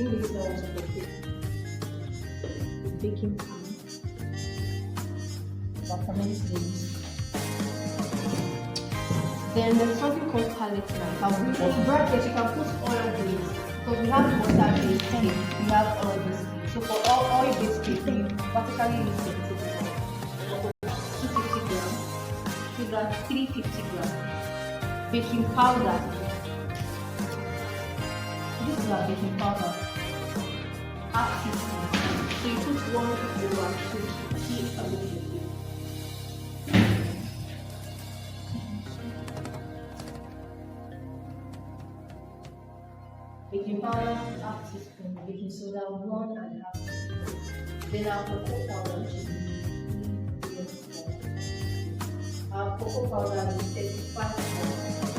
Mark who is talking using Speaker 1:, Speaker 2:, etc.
Speaker 1: think this one was for baking powder. Fermented leaves. Then there's something called palette knife. In brackets, you can put oil base because we have water based cake, we have oil based cake. So for all oil based cake, we vertically use 70 grams, 250 grams, sugar 350 grams, baking powder. This is our baking powder, half teaspoon. So you put 1 over 2 to see a little bit. Baking powder, half teaspoon, baking soda, 1.5 teaspoon. Then our cocoa powder should be our cocoa powder is 35 grams.